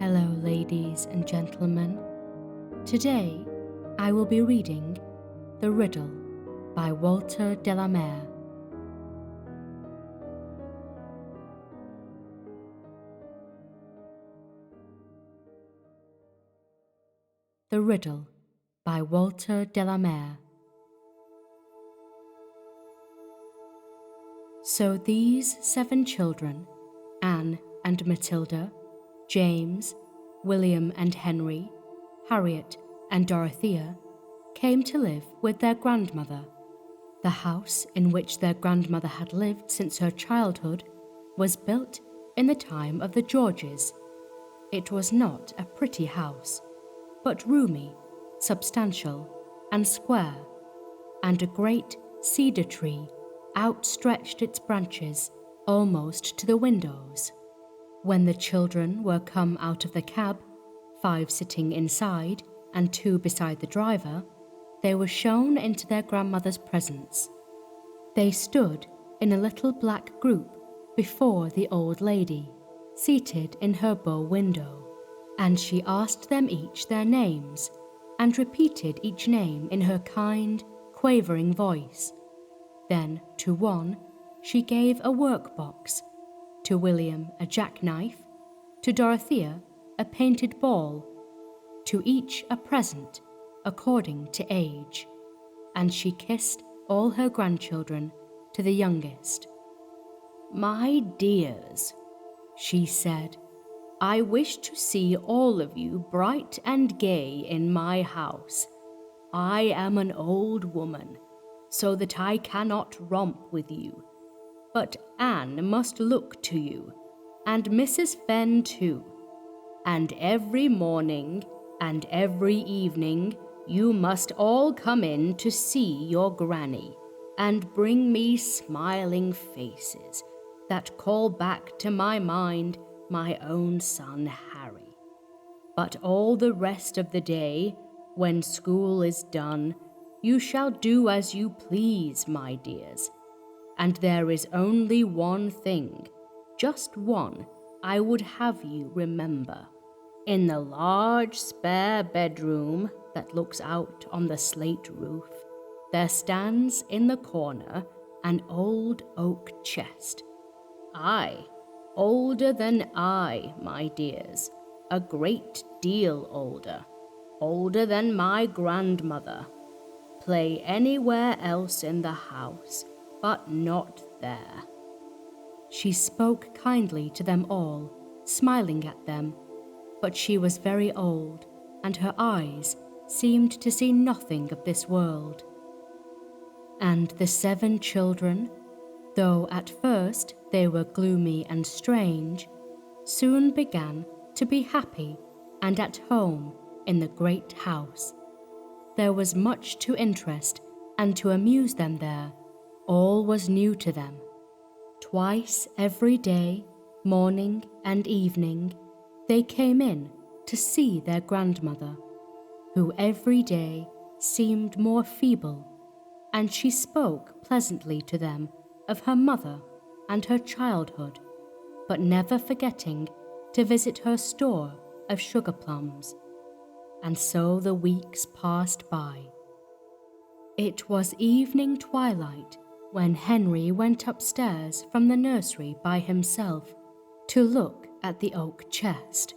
Hello, ladies and gentlemen. Today, I will be reading The Riddle by Walter de la Mare. The Riddle by Walter de la Mare. So these 7 children, Anne and Matilda, James, William and Henry, Harriet and Dorothea, came to live with their grandmother. The house in which their grandmother had lived since her childhood was built in the time of the Georges. It was not a pretty house, but roomy, substantial, and square, and a great cedar tree outstretched its branches almost to the windows. When the children were come out of the cab, 5 sitting inside and 2 beside the driver, they were shown into their grandmother's presence. They stood in a little black group before the old lady, seated in her bow window, and she asked them each their names, and repeated each name in her kind, quavering voice. Then to one she gave a workbox, to William a jackknife, to Dorothea a painted ball, to each a present according to age, and she kissed all her grandchildren to the youngest. "My dears," she said, "I wish to see all of you bright and gay in my house. I am an old woman, so that I cannot romp with you. But Anne must look to you, and Mrs. Fenn too. And every morning and every evening you must all come in to see your granny, and bring me smiling faces that call back to my mind my own son Harry. But all the rest of the day, when school is done, you shall do as you please, my dears. And there is only one thing, just one, I would have you remember. In the large spare bedroom that looks out on the slate roof, there stands in the corner an old oak chest. Aye, older than I, my dears, a great deal older than my grandmother. Play anywhere else in the house, but not there." She spoke kindly to them all, smiling at them, but she was very old, and her eyes seemed to see nothing of this world. And the 7 children, though at first they were gloomy and strange, soon began to be happy and at home in the great house. There was much to interest and to amuse them there. All was new to them. Twice every day, morning and evening, they came in to see their grandmother, who every day seemed more feeble, and she spoke pleasantly to them of her mother and her childhood, but never forgetting to visit her store of sugar plums. And so the weeks passed by. It was evening twilight when Henry went upstairs from the nursery by himself to look at the oak chest.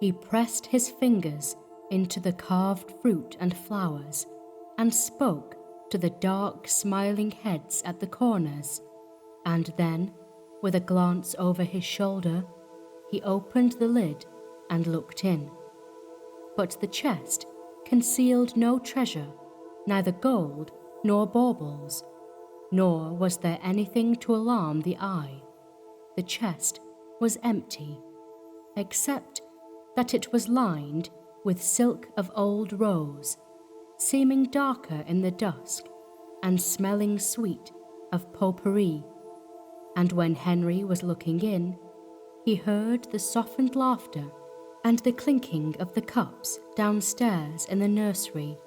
He pressed his fingers into the carved fruit and flowers, and spoke to the dark, smiling heads at the corners, and then, with a glance over his shoulder, he opened the lid and looked in. But the chest concealed no treasure, neither gold nor baubles, nor was there anything to alarm the eye. The chest was empty, except that it was lined with silk of old rose, seeming darker in the dusk, and smelling sweet of potpourri. And when Henry was looking in, he heard the softened laughter and the clinking of the cups downstairs in the nursery,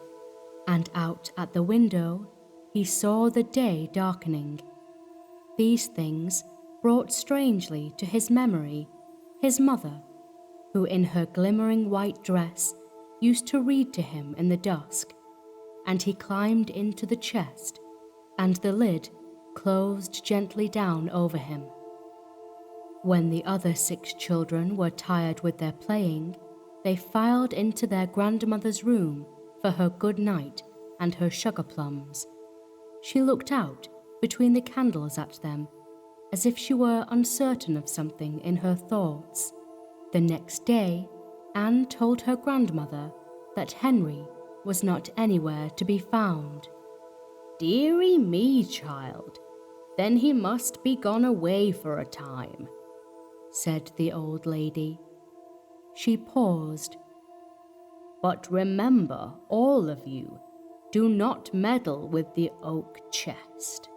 and out at the window he saw the day darkening. These things brought strangely to his memory his mother, who in her glimmering white dress used to read to him in the dusk, and he climbed into the chest, and the lid closed gently down over him. When the other 6 children were tired with their playing, they filed into their grandmother's room for her good night and her sugar plums. She looked out between the candles at them, as if she were uncertain of something in her thoughts. The next day, Anne told her grandmother that Henry was not anywhere to be found. "Dearie me, child, then he must be gone away for a time," said the old lady. She paused. "But remember, all of you, do not meddle with the oak chest."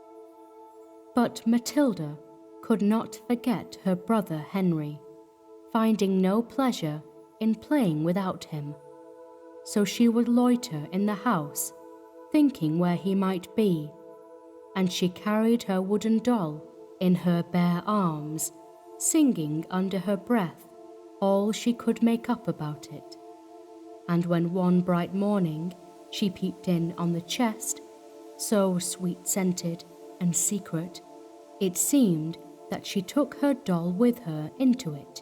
But Matilda could not forget her brother Henry, finding no pleasure in playing without him. So she would loiter in the house, thinking where he might be, and she carried her wooden doll in her bare arms, singing under her breath all she could make up about it. And when one bright morning she peeped in on the chest, so sweet-scented and secret, it seemed that she took her doll with her into it,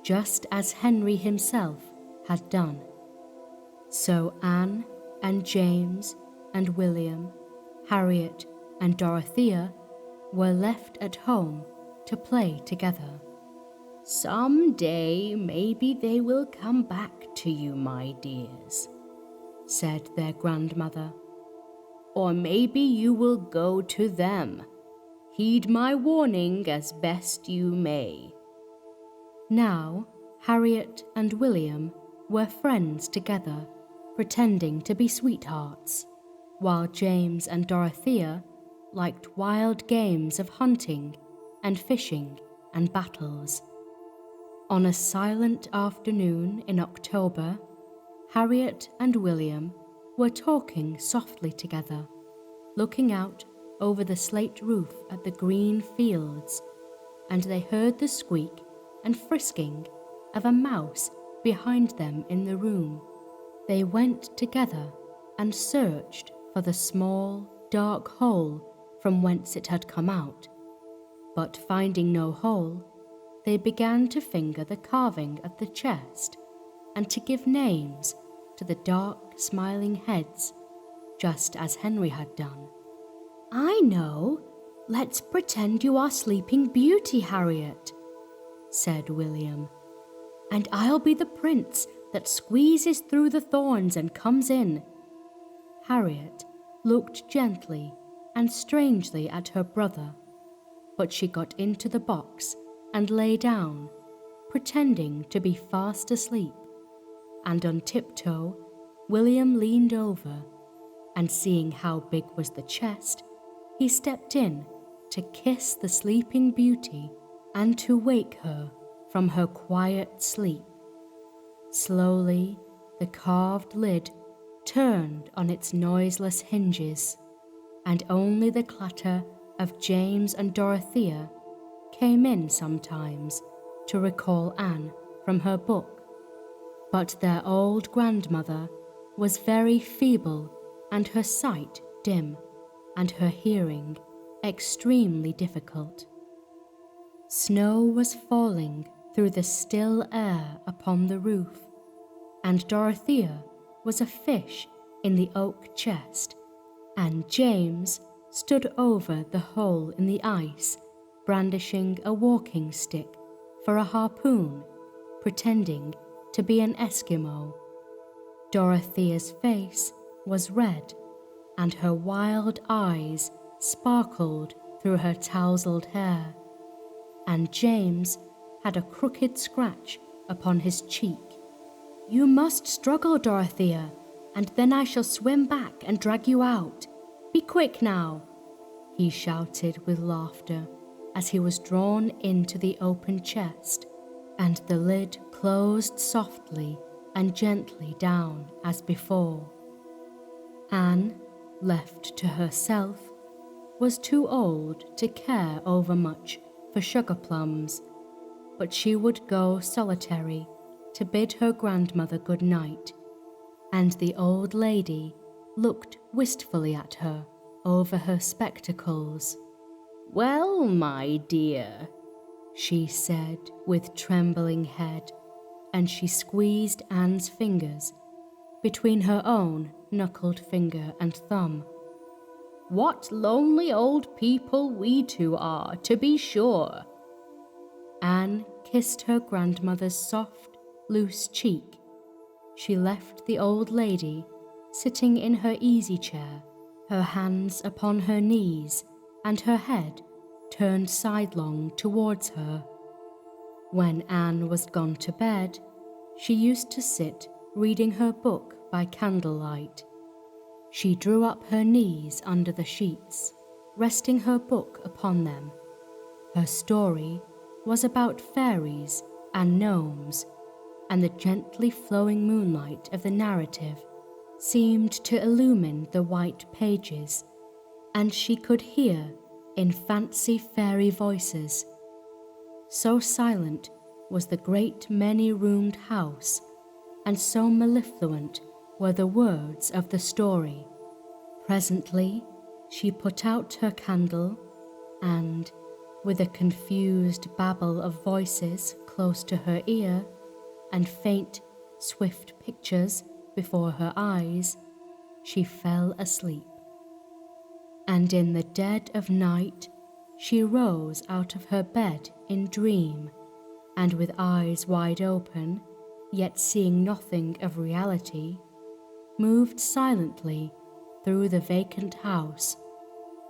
just as Henry himself had done. So Anne and James and William, Harriet and Dorothea were left at home to play together. "Some day maybe they will come back to you, my dears," said their grandmother. "Or maybe you will go to them. Heed my warning as best you may." Now, Harriet and William were friends together, pretending to be sweethearts, while James and Dorothea liked wild games of hunting and fishing and battles. On a silent afternoon in October, Harriet and William were talking softly together, looking out over the slate roof at the green fields, and they heard the squeak and frisking of a mouse behind them in the room. They went together and searched for the small, dark hole from whence it had come out, but finding no hole, they began to finger the carving of the chest and to give names to the dark, smiling heads, just as Henry had done. "I know. Let's pretend you are Sleeping Beauty, Harriet," said William. "And I'll be the prince that squeezes through the thorns and comes in." Harriet looked gently and strangely at her brother, but she got into the box and lay down, pretending to be fast asleep, and on tiptoe William leaned over, and seeing how big was the chest, he stepped in to kiss the Sleeping Beauty and to wake her from her quiet sleep. Slowly the carved lid turned on its noiseless hinges, and only the clatter of James and Dorothea came in sometimes to recall Anne from her book. But their old grandmother was very feeble, and her sight dim, and her hearing extremely difficult. Snow was falling through the still air upon the roof, and Dorothea was a fish in the oak chest, and James stood over the hole in the ice, brandishing a walking stick for a harpoon, pretending to be an Eskimo. Dorothea's face was red, and her wild eyes sparkled through her tousled hair, and James had a crooked scratch upon his cheek. "You must struggle, Dorothea, and then I shall swim back and drag you out. Be quick now," he shouted with laughter as he was drawn into the open chest, and the lid closed softly and gently down as before. Anne, left to herself, was too old to care overmuch for sugar plums, but she would go solitary to bid her grandmother good night, and the old lady looked wistfully at her over her spectacles. "Well, my dear," she said with trembling head, and she squeezed Anne's fingers between her own knuckled finger and thumb. "What lonely old people we two are, to be sure." Anne kissed her grandmother's soft, loose cheek. She left the old lady sitting in her easy chair, her hands upon her knees and her head turned sidelong towards her. When Anne was gone to bed, she used to sit reading her book by candlelight. She drew up her knees under the sheets, resting her book upon them. Her story was about fairies and gnomes, and the gently flowing moonlight of the narrative seemed to illumine the white pages, and she could hear in fancy fairy voices. So silent was the great many-roomed house, and so mellifluent were the words of the story. Presently she put out her candle, and, with a confused babble of voices close to her ear, and faint, swift pictures before her eyes, she fell asleep. And in the dead of night she rose out of her bed in dream, and with eyes wide open, yet seeing nothing of reality, moved silently through the vacant house,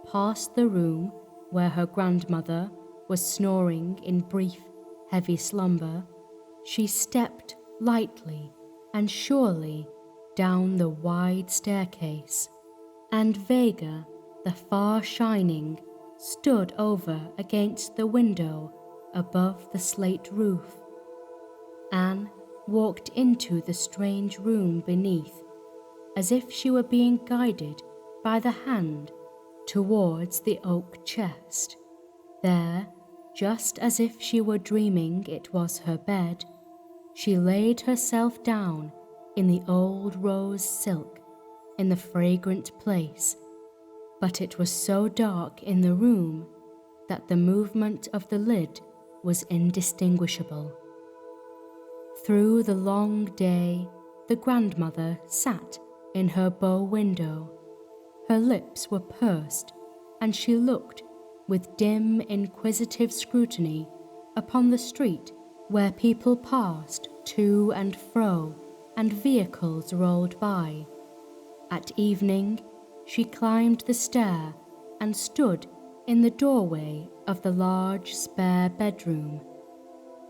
past the room where her grandmother was snoring in brief, heavy slumber. She stepped lightly and surely down the wide staircase, and Vega, the far shining, stood over against the window above the slate roof. Anne walked into the strange room beneath, as if she were being guided by the hand towards the oak chest. There, just as if she were dreaming it was her bed, she laid herself down in the old rose silk in the fragrant place, but it was so dark in the room that the movement of the lid was indistinguishable. Through the long day, the grandmother sat in her bow window. Her lips were pursed, and she looked with dim, inquisitive scrutiny upon the street where people passed to and fro and vehicles rolled by. At evening, she climbed the stair and stood in the doorway of the large spare bedroom.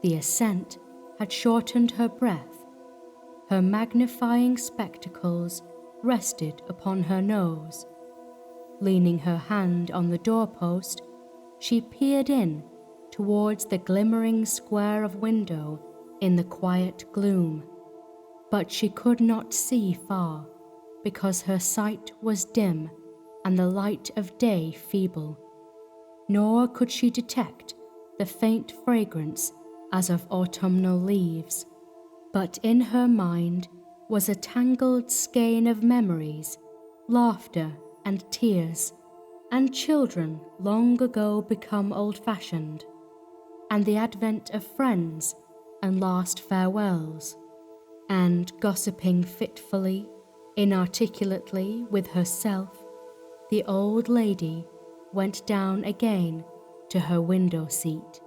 The ascent had shortened her breath. Her magnifying spectacles rested upon her nose. Leaning her hand on the doorpost, she peered in towards the glimmering square of window in the quiet gloom. But she could not see far, because her sight was dim and the light of day feeble. Nor could she detect the faint fragrance as of autumnal leaves. But in her mind was a tangled skein of memories, laughter and tears, and children long ago become old-fashioned, and the advent of friends and last farewells, and gossiping fitfully, inarticulately with herself, the old lady went down again to her window seat.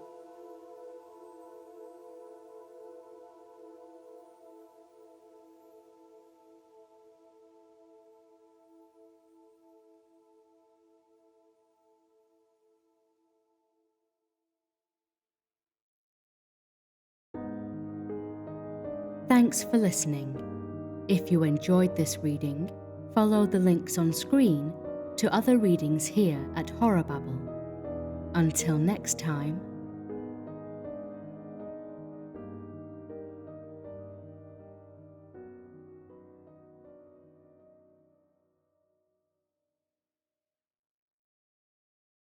Thanks for listening. If you enjoyed this reading, follow the links on screen to other readings here at HorrorBabble. Until next time,